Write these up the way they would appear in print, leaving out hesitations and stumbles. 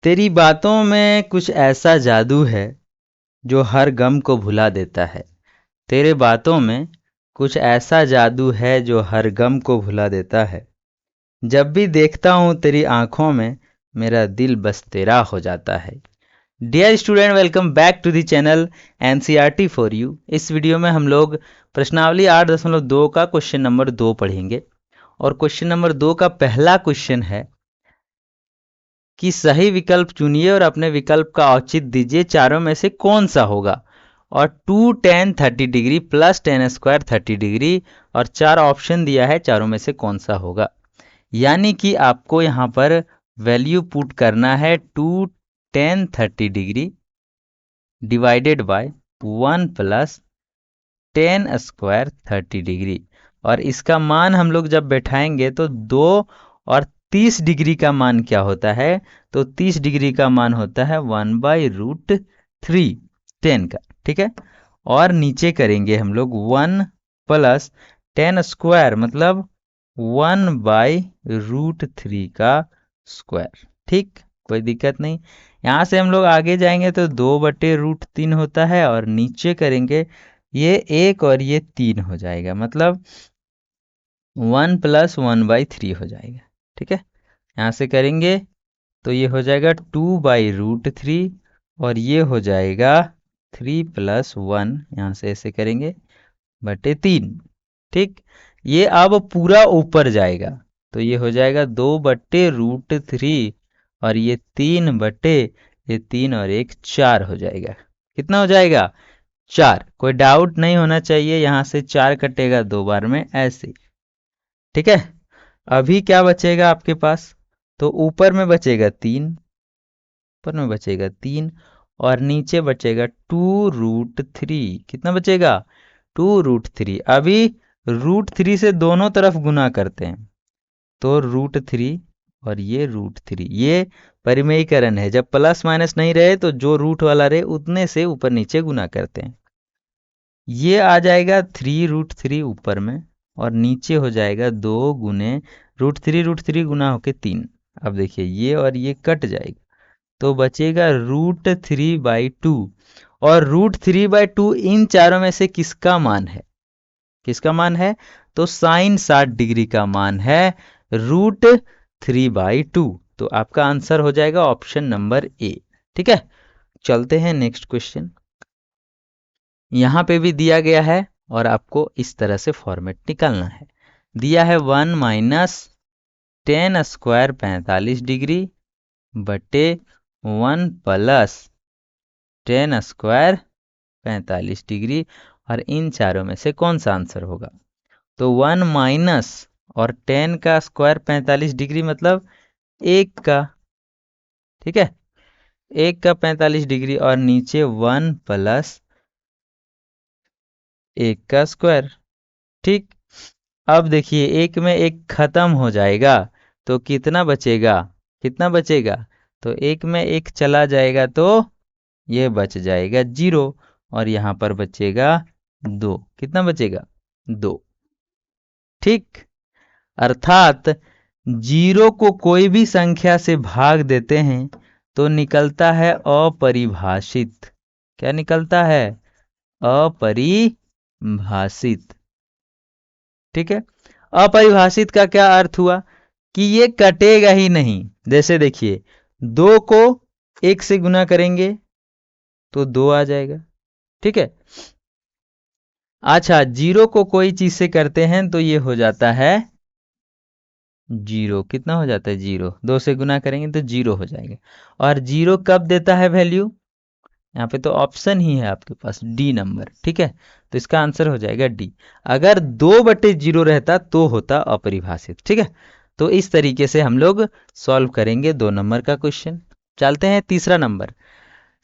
तेरी बातों में कुछ ऐसा जादू है जो हर गम को भुला देता है। तेरे बातों में कुछ ऐसा जादू है जो हर गम को भुला देता है। जब भी देखता हूँ तेरी आंखों में मेरा दिल बस तेरा हो जाता है। Dear student, welcome back to the channel NCERT for you. इस वीडियो में हम लोग प्रश्नावली 8.2 का क्वेश्चन नंबर 2 पढ़ेंगे। और क्वेश्चन नंबर 2 का पहला क्वेश्चन है कि सही विकल्प चुनिए और अपने विकल्प का औचित्य दीजिए, चारों में से कौन सा होगा। और 2 10 30 डिग्री प्लस 10 स्क्वायर 30 डिग्री और 4 ऑप्शन दिया है, चारों में से कौन सा होगा। यानी कि आपको यहाँ पर वैल्यू पुट करना है 2 10 30 degree divided by 1 plus 10 square 30 degree. और इसका मान हम लोग जब बैठाएंगे तो 2 और 30 डिग्री का मान क्या होता है, तो 30 डिग्री का मान होता है 1/√3 10 का। ठीक है। और नीचे करेंगे हम लोग 1 प्लस 10 स्क्वायर मतलब 1/√3 का स्क्वायर। ठीक, कोई दिक्कत नहीं। यहाँ से हम लोग आगे जाएंगे तो 2/√3 होता है और नीचे करेंगे ये 1 और ये 3 हो जाएगा, मतलब 1 प्लस 1/3 हो जाएगा। ठीक है। यहाँ से करेंगे तो ये हो जाएगा 2/√3 और ये हो जाएगा 3 प्लस 1, यहाँ से ऐसे करेंगे बटे 3। ठीक, ये अब पूरा ऊपर जाएगा तो ये हो जाएगा 2/√3 और ये 3 और 1 4 हो जाएगा। कितना हो जाएगा? 4। कोई डाउट नहीं होना चाहिए, यहाँ से 4 कटेगा 2 बार में ऐसे। ठीक है। अभी क्या बचेगा आपके पास, तो ऊपर में बचेगा 3, ऊपर में बचेगा 3 और नीचे बचेगा 2√3। कितना बचेगा? 2√3। अभी √3 से दोनों तरफ गुना करते हैं तो √3 और ये √3, ये परिमेयीकरण है। जब प्लस माइनस नहीं रहे तो जो रूट वाला रहे उतने से ऊपर नीचे गुना करते हैं। ये आ जाएगा 3√3 ऊपर में और नीचे हो जाएगा 2 गुने √3 गुना होके 3। अब देखिए ये और ये कट जाएगा तो बचेगा √3/2। और √3/2 इन चारों में से किसका मान है? किसका मान है? तो साइन 60 डिग्री का मान है √3/2। तो आपका आंसर हो जाएगा ऑप्शन नंबर ए। ठीक है। चलते हैं नेक्स्ट क्वेश्चन। यहाँ पे भी दिया गया है और आपको इस तरह से फॉर्मेट निकालना है। दिया है 1 माइनस 10 स्क्वायर 45 डिग्री बटे 1 प्लस 10 स्क्वायर 45 डिग्री और इन चारों में से कौन सा आंसर होगा। तो 1 माइनस और 10 का स्क्वायर 45 डिग्री मतलब 1 का। ठीक है, 1 का 45 डिग्री और नीचे 1 प्लस 1 का स्क्वायर। ठीक, अब देखिए 1 में 1 खत्म हो जाएगा तो कितना बचेगा? कितना बचेगा? तो 1 में 1 चला जाएगा तो ये बच जाएगा 0 और यहाँ पर बचेगा 2। कितना बचेगा? 2। ठीक, अर्थात 0 को कोई भी संख्या से भाग देते हैं तो निकलता है अपरिभाषित। क्या निकलता है? अपरिभाषित। ठीक है। अपरिभाषित का क्या अर्थ हुआ कि ये कटेगा ही नहीं। जैसे देखिए 2 को 1 से गुना करेंगे तो 2 आ जाएगा। ठीक है। अच्छा, 0 को कोई चीज से करते हैं तो ये हो जाता है 0। कितना हो जाता है? 0। 2 से गुना करेंगे तो 0 हो जाएगा। और 0 कब देता है वैल्यू? यहाँ पे तो ऑप्शन ही है आपके पास डी नंबर। ठीक है, तो इसका आंसर हो जाएगा डी। अगर 2/0 रहता तो होता अपरिभाषित। ठीक है, तो इस तरीके से हम लोग सॉल्व करेंगे 2 नंबर का क्वेश्चन। चलते हैं तीसरा नंबर।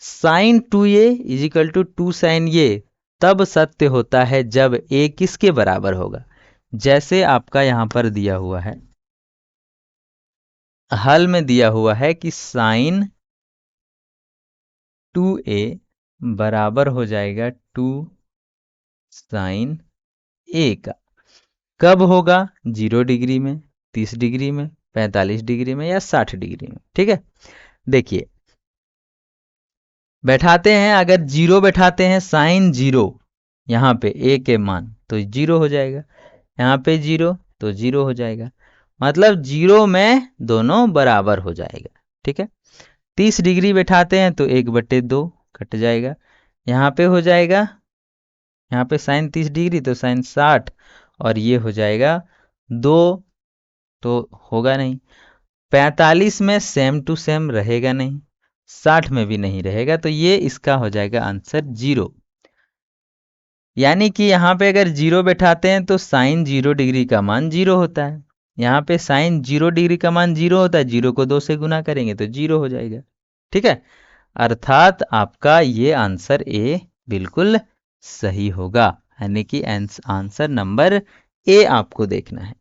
Sine 2a is equal to 2 sine A तब सत्य होता है जब a किसके बराबर होगा। जैसे आपका यहाँ पर दिया हुआ है, हल में दिया हुआ है कि साइन 2a बराबर हो जाएगा 2 साइन a का। कब होगा? 0 डिग्री में, 30 डिग्री में, 45 डिग्री में या 60 डिग्री में। ठीक है, देखिए बैठाते हैं, अगर जीरो बैठाते हैं साइन जीरो यहाँ पे ए के मान तो जीरो हो जाएगा, यहाँ पे जीरो तो जीरो हो जाएगा, मतलब जीरो में दोनों बराबर हो जाएगा। ठीक है, 30 डिग्री बैठाते हैं तो 1/2 कट जाएगा, यहाँ पे हो जाएगा, यहाँ पे साइन 30 डिग्री तो साइन 60, और ये हो जाएगा 2, तो होगा नहीं। 45 में सेम टू सेम रहेगा नहीं, 60 में भी नहीं रहेगा, तो ये इसका हो जाएगा आंसर 0। यानी कि यहाँ पे अगर 0 बैठाते हैं तो साइन 0 डिग्री का मान 0 होता है, यहाँ पे साइन 0 डिग्री का मान 0 होता है, 0 को 2 से गुना करेंगे तो 0 हो जाएगा। ठीक है, अर्थात आपका ये आंसर ए बिल्कुल सही होगा, यानी कि आंसर नंबर ए आपको देखना है।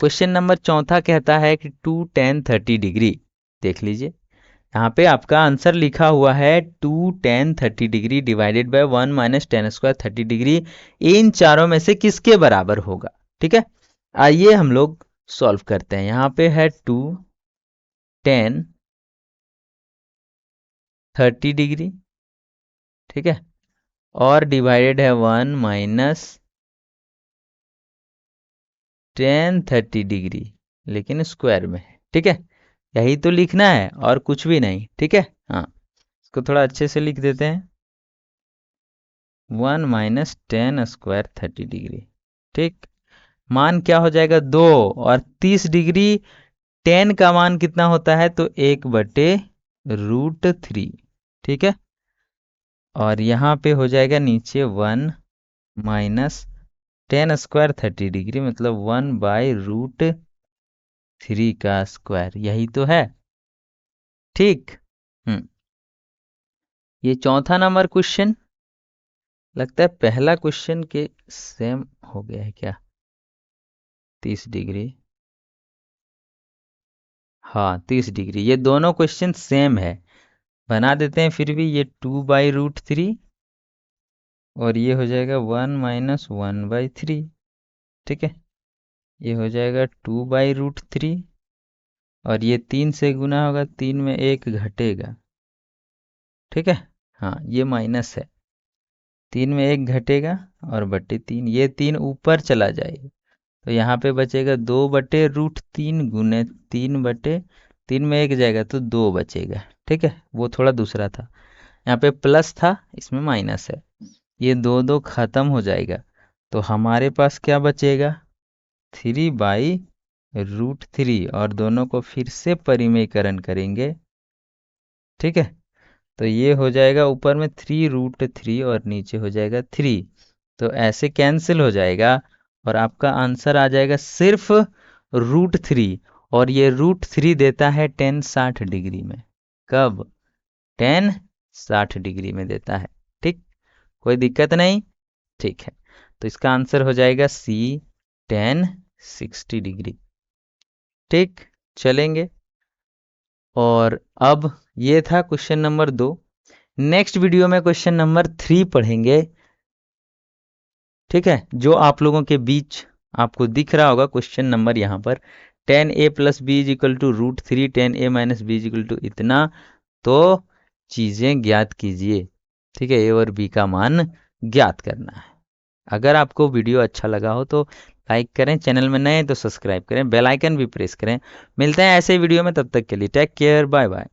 क्वेश्चन नंबर चौथा कहता है कि 2 tan 30 डिग्री, देख लीजिए यहाँ पे आपका आंसर लिखा हुआ है 2 tan 30 degree divided by 1 minus tan square 30 degree, इन चारों में से किसके बराबर होगा। ठीक है, आइए हम लोग सॉल्व करते हैं। यहाँ पे है 2 tan 30 डिग्री, ठीक है, और डिवाइडेड है 1 माइनस tan 30 डिग्री, लेकिन स्क्वायर में है। ठीक है, यही तो लिखना है और कुछ भी नहीं। ठीक है, हाँ इसको थोड़ा अच्छे से लिख देते हैं, 1 माइनस टेन स्क्वायर 30 डिग्री। ठीक, मान क्या हो जाएगा 2, और 30 डिग्री 10 का मान कितना होता है तो 1/√3। ठीक है, और यहाँ पे हो जाएगा नीचे 1 माइनस टेन स्क्वायर 30 डिग्री, मतलब 1/√3 का स्क्वायर, यही तो है। ठीक, ये चौथा नंबर क्वेश्चन, लगता है पहला क्वेश्चन के सेम हो गया है क्या, 30 डिग्री, हाँ 30 डिग्री, ये दोनों क्वेश्चन सेम है, बना देते हैं फिर भी। ये 2/√3 और ये हो जाएगा 1 माइनस 1/3। ठीक है, ये हो जाएगा 2/√3, और ये 3 से गुना होगा, 3 में 1 घटेगा। ठीक है, हाँ ये माइनस है, 3 में 1 घटेगा और बटे 3, ये 3 ऊपर चला जाएगा, तो यहाँ पे बचेगा 2/√3 गुने 3/3 में 1 जाएगा तो 2 बचेगा। ठीक है, वो थोड़ा दूसरा था, यहाँ पे प्लस था, इसमें माइनस है, ये 2 2 खत्म हो जाएगा, तो हमारे पास क्या बचेगा 3/√3, और दोनों को फिर से परिमेयकरण करेंगे। ठीक है, तो ये हो जाएगा ऊपर में 3√3 और नीचे हो जाएगा 3, तो ऐसे कैंसिल हो जाएगा, और आपका आंसर आ जाएगा सिर्फ √3, और ये √3 देता है 10 60 डिग्री में। कब 10 60 डिग्री में देता है। ठीक, कोई दिक्कत नहीं। ठीक है, तो इसका आंसर हो जाएगा सी 10 60 डिग्री। ठीक, चलेंगे, और अब ये था क्वेश्चन नंबर 2। नेक्स्ट वीडियो में क्वेश्चन नंबर 3 पढ़ेंगे। ठीक है, जो आप लोगों के बीच आपको दिख रहा होगा क्वेश्चन नंबर यहाँ पर, 10a plus B is equal to √3 10a minus B is equal to इतना, तो चीज़ें ज्ञात कीजिए। ठीक है, ए और बी का मान ज्ञात करना है। अगर आपको वीडियो अच्छा लगा हो तो लाइक करें, चैनल में नए हैं तो सब्सक्राइब करें, बेल आइकन भी प्रेस करें। मिलते हैं ऐसे वीडियो में, तब तक के लिए टेक केयर, बाय बाय।